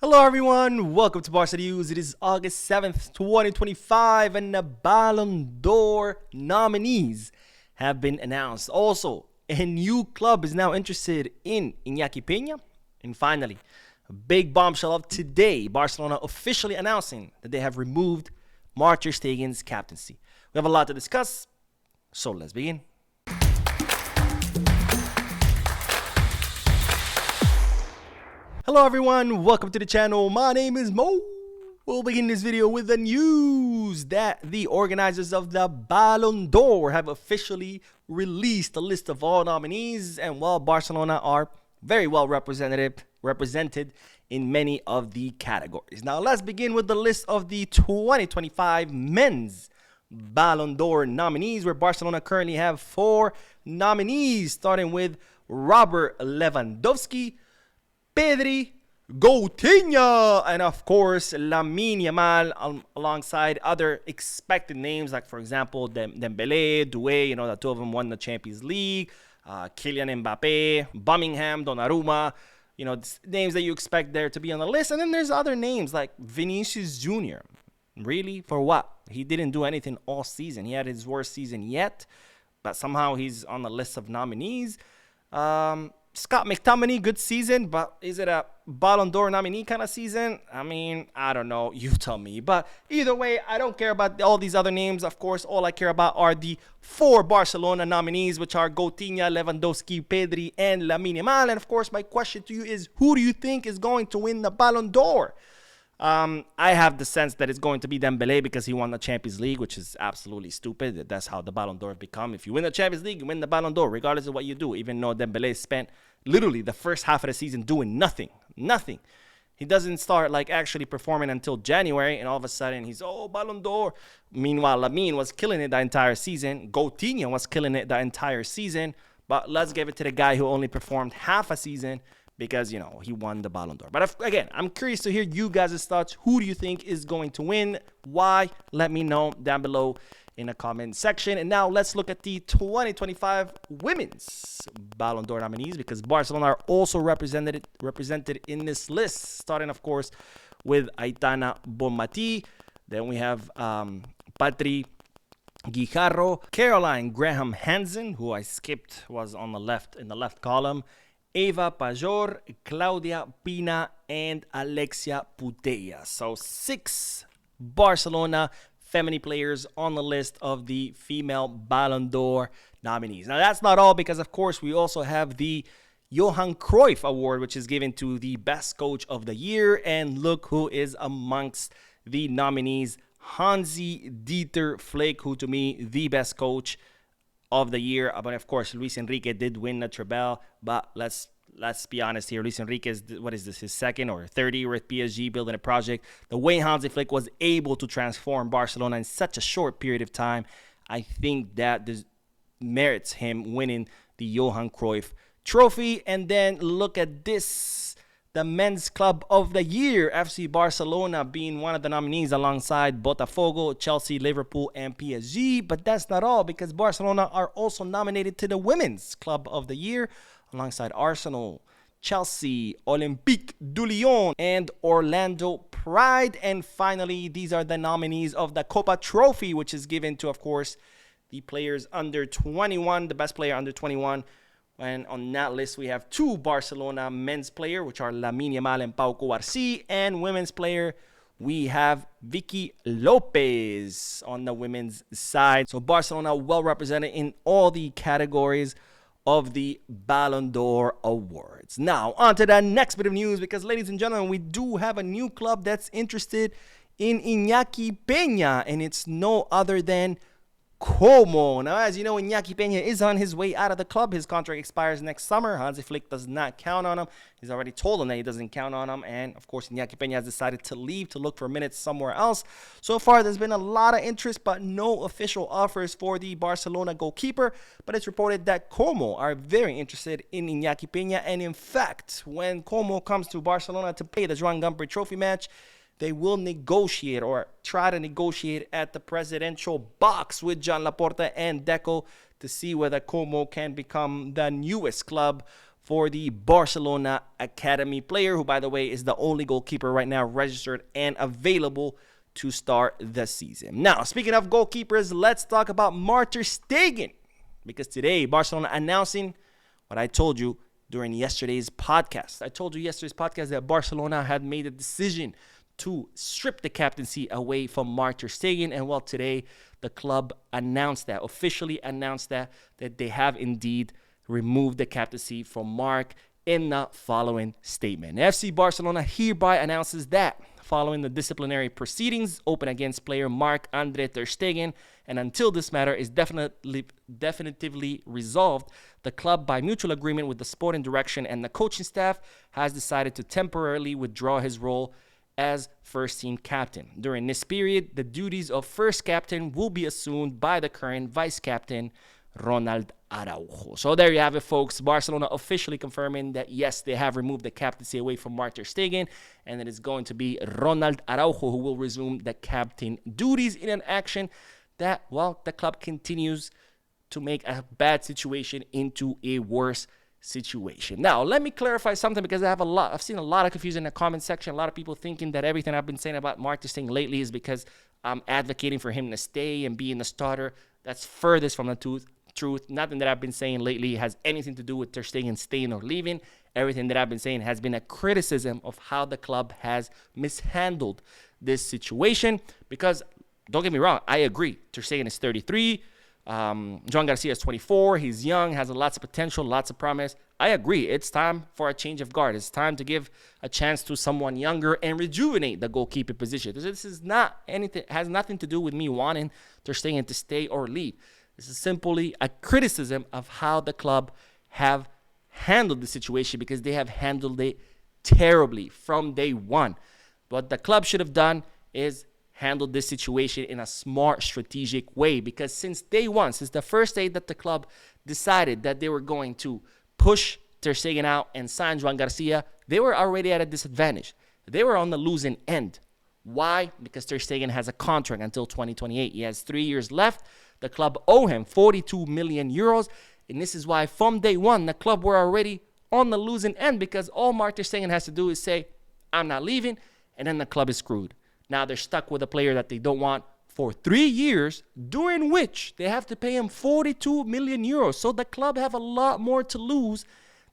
Hello everyone, welcome to Barca News. It is August 7th, 2025, and the Ballon d'Or nominees have been announced. Also, a new club is now interested in Iñaki Peña. And finally, a big bombshell of today, Barcelona officially announcing that they have removed Ter Stegen's captaincy. We have a lot to discuss, so let's begin. Hello everyone, welcome to the channel. My name is Mo. We'll begin this video with the news that the organizers of the Ballon d'Or have officially released a list of all nominees, and while Barcelona are very well represented in many of the categories. Now let's begin with the list of the 2025 men's Ballon d'Or nominees, where Barcelona currently have 4 nominees, starting with Robert Lewandowski, Pedri, Coutinho, and of course Lamine Yamal, alongside other expected names like, for example, Dembélé, Doué. You know, the two of them won the Champions League. Kylian Mbappe, Birmingham, Donnarumma. You know, names that you expect there to be on the list. And then there's other names like Vinicius Jr. Really? For what? He didn't do anything all season. He had his worst season yet, but somehow he's on the list of nominees. Scott McTominay, good season, but is it a Ballon d'Or nominee kind of season? I mean, I don't know. You tell me. But either way, I don't care about all these other names. Of course, all I care about are the 4 Barcelona nominees, which are Coutinho, Lewandowski, Pedri, and Lamine Yamal. And of course, my question to you is, who do you think is going to win the Ballon d'Or? I have the sense that it's going to be Dembélé because he won the Champions League, which is absolutely stupid. That's how the Ballon d'Or become. If you win the Champions League, you win the Ballon d'Or, regardless of what you do. Even though Dembélé spent literally the first half of the season doing nothing. He doesn't start like actually performing until January, and all of a sudden he's, Ballon d'Or. Meanwhile, Lamine was killing it the entire season. Coutinho was killing it the entire season. But let's give it to the guy who only performed half a season, because, you know, he won the Ballon d'Or. But again, I'm curious to hear you guys' thoughts. Who do you think is going to win? Why? Let me know down below in the comment section. And now let's look at the 2025 women's Ballon d'Or nominees, because Barcelona are also represented in this list, starting, of course, with Aitana Bonmatí. Then we have Patri Guijarro, Caroline Graham Hansen, who I skipped, was on the left, in the left column, Eva Pajor, Claudia Pina, and Alexia Putellas. So 6 Barcelona feminine players on the list of the female Ballon d'Or nominees. Now that's not all, because of course we also have the Johan Cruyff Award, which is given to the best coach of the year. And look who is amongst the nominees: Hansi Dieter Flick, who to me the best coach of the year. But of course, Luis Enrique did win the treble, but let's be honest here. Luis Enrique is, what is this, his second or third year with PSG, building a project. The way Hansi Flick was able to transform Barcelona in such a short period of time, I think that this merits him winning the Johan Cruyff Trophy. And then look at this, the Men's Club of the Year, FC Barcelona being one of the nominees alongside Botafogo, Chelsea, Liverpool, and PSG. But that's not all, because Barcelona are also nominated to the Women's Club of the Year alongside Arsenal, Chelsea, Olympique de Lyon, and Orlando Pride. And finally, these are the nominees of the Copa Trophy, which is given to, of course, the players under 21, the best player under 21. And on that list, we have 2 Barcelona men's player, which are Lamine Yamal and Pau Cubarsí. And women's player, we have Vicky Lopez on the women's side. So Barcelona well represented in all the categories of the Ballon d'Or awards. Now, on to the next bit of news, because, ladies and gentlemen, we do have a new club that's interested in Iñaki Peña, and it's no other than Como. Now, as you know, Inaki Peña is on his way out of the club. His contract expires next summer. Hansi Flick does not count on him. He's already told him that he doesn't count on him. And, of course, Inaki Peña has decided to leave to look for minutes somewhere else. So far, there's been a lot of interest, but no official offers for the Barcelona goalkeeper. But it's reported that Como are very interested in Inaki Peña. And, in fact, when Como comes to Barcelona to play the Joan Gamper Trophy match, they will negotiate, or try to negotiate, at the presidential box with Joan Laporta and Deco to see whether Como can become the newest club for the Barcelona Academy player, who, by the way, is the only goalkeeper right now registered and available to start the season. Now, speaking of goalkeepers, let's talk about Ter Stegen, because today Barcelona announcing what I told you during yesterday's podcast. I told you yesterday's podcast that Barcelona had made a decision to strip the captaincy away from Ter Stegen, and well, today the club announced that, officially announced that they have indeed removed the captaincy from Marc in the following statement. FC Barcelona hereby announces that following the disciplinary proceedings open against player Marc-Andre Ter Stegen, and until this matter is definitively resolved, the club, by mutual agreement with the sporting direction and the coaching staff, has decided to temporarily withdraw his role as first-team captain. During this period, the duties of first captain will be assumed by the current vice-captain, Ronald Araujo. So there you have it, folks. Barcelona officially confirming that, yes, they have removed the captaincy away from Ter Stegen, and it is going to be Ronald Araujo who will resume the captain duties in an action that, well, the club continues to make a bad situation into a worse situation. Now, let me clarify something, because I've seen a lot of confusion in the comment section. A lot of people thinking that everything I've been saying about Ter Stegen lately is because I'm advocating for him to stay and be in the starter. That's furthest from the truth. Nothing that I've been saying lately has anything to do with Ter Stegen staying or leaving. Everything that I've been saying has been a criticism of how the club has mishandled this situation. Because, don't get me wrong, I agree. Ter Stegen is 33. Joan Garcia is 24. He's young, has lots of potential, lots of promise. I agree. It's time for a change of guard. It's time to give a chance to someone younger and rejuvenate the goalkeeper position. This is not anything, has nothing to do with me wanting Ter Stegen to stay or leave. This is simply a criticism of how the club have handled the situation, because they have handled it terribly from day one. What the club should have done is handled this situation in a smart, strategic way, because since day one, since the first day that the club decided that they were going to push Ter Stegen out and sign Joan Garcia, they were already at a disadvantage. They were on the losing end. Why? Because Ter Stegen has a contract until 2028. He has 3 years left. The club owe him 42 million euros. And this is why from day one, the club were already on the losing end, because all Ter Stegen has to do is say, I'm not leaving, and then the club is screwed. Now they're stuck with a player that they don't want for 3 years, during which they have to pay him 42 million euros. So the club have a lot more to lose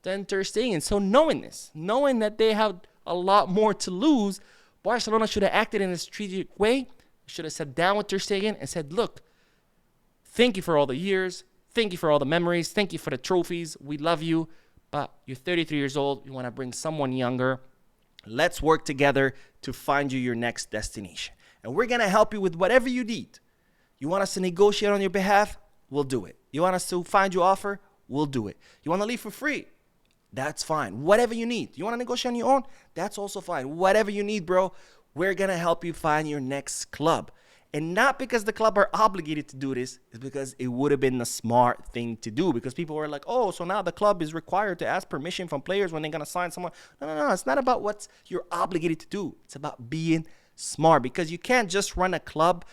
than Ter Stegen. So knowing this, knowing that they have a lot more to lose, Barcelona should have acted in a strategic way. Should have sat down with Ter Stegen and said, look, thank you for all the years. Thank you for all the memories. Thank you for the trophies. We love you. But you're 33 years old. You want to bring someone younger. Let's work together to find you your next destination. And we're going to help you with whatever you need. You want us to negotiate on your behalf? We'll do it. You want us to find you an offer? We'll do it. You want to leave for free? That's fine. Whatever you need. You want to negotiate on your own? That's also fine. Whatever you need, bro, we're going to help you find your next club. And not because the club are obligated to do this, it's because it would have been the smart thing to do. Because people were like, oh, so now the club is required to ask permission from players when they're going to sign someone. No. It's not about what you're obligated to do. It's about being smart. Because you can't just run a club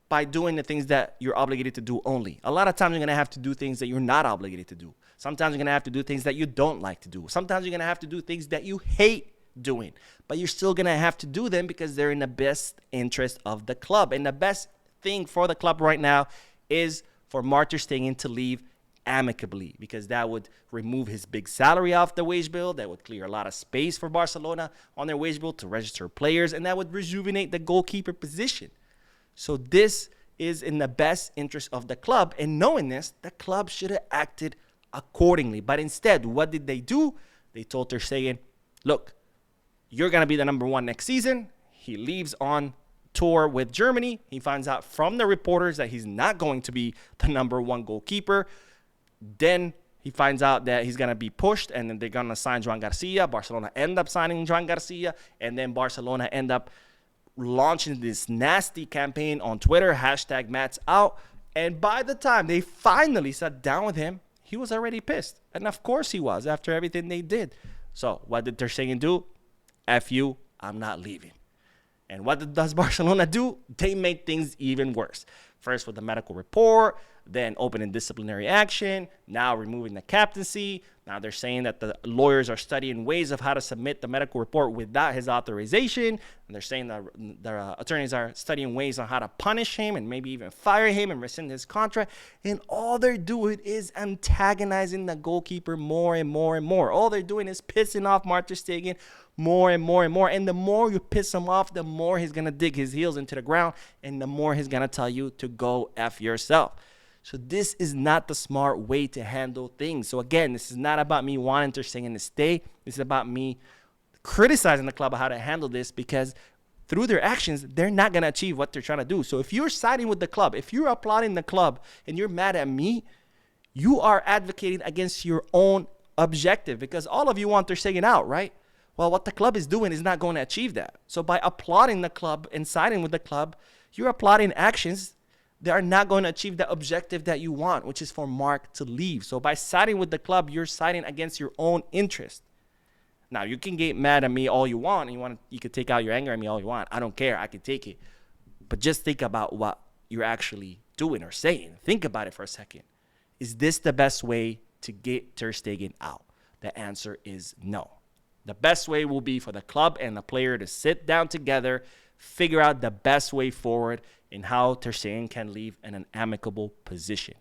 by doing the things that you're obligated to do only. A lot of times you're going to have to do things that you're not obligated to do. Sometimes you're going to have to do things that you don't like to do. Sometimes you're going to have to do things that you hate doing, but you're still going to have to do them because they're in the best interest of the club. And the best thing for the club right now is for Ter Stegen to leave amicably, because that would remove his big salary off the wage bill. That would clear a lot of space for Barcelona on their wage bill to register players, and that would rejuvenate the goalkeeper position. So this is in the best interest of the club, and knowing this, the club should have acted accordingly. But instead, what did they do? They told Ter Stegen, look, you're going to be the number one next season. He leaves on tour with Germany. He finds out from the reporters that he's not going to be the number one goalkeeper. Then he finds out that he's going to be pushed, and then they're going to sign Joan Garcia. Barcelona end up signing Joan Garcia, and then Barcelona end up launching this nasty campaign on Twitter, #MatsOut. And by the time they finally sat down with him, he was already pissed. And of course he was, after everything they did. So what did Ter Stegen do? F you, I'm not leaving. And what does Barcelona do? They make things even worse. First with the medical report, then opening disciplinary action, now removing the captaincy. Now they're saying that the lawyers are studying ways of how to submit the medical report without his authorization. And they're saying that the attorneys are studying ways on how to punish him and maybe even fire him and rescind his contract. And all they're doing is antagonizing the goalkeeper more and more and more. All they're doing is pissing off Ter Stegen more and more and more. And the more you piss him off, the more he's going to dig his heels into the ground and the more he's going to tell you to go F yourself. So this is not the smart way to handle things. So again, this is not about me wanting Ter Stegen to stay. This is about me criticizing the club on how to handle this, because through their actions, they're not going to achieve what they're trying to do. So if you're siding with the club, if you're applauding the club and you're mad at me, you are advocating against your own objective, because all of you want Ter Stegen out, right? Well, what the club is doing is not going to achieve that. So by applauding the club and siding with the club, you're applauding actions they are not going to achieve the objective that you want, which is for Marc to leave. So by siding with the club, you're siding against your own interest. Now, you can get mad at me all you want. You can take out your anger at me all you want. I don't care. I can take it. But just think about what you're actually doing or saying. Think about it for a second. Is this the best way to get Ter Stegen out? The answer is no. The best way will be for the club and the player to sit down together, figure out the best way forward and how Ter Stegen can leave in an amicable position.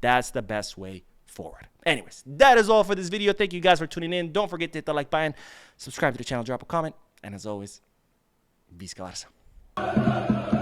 That's the best way forward. Anyways, that is all for this video. Thank you guys for tuning in. Don't forget to hit the like button, subscribe to the channel, drop a comment, and as always, Visca Barça.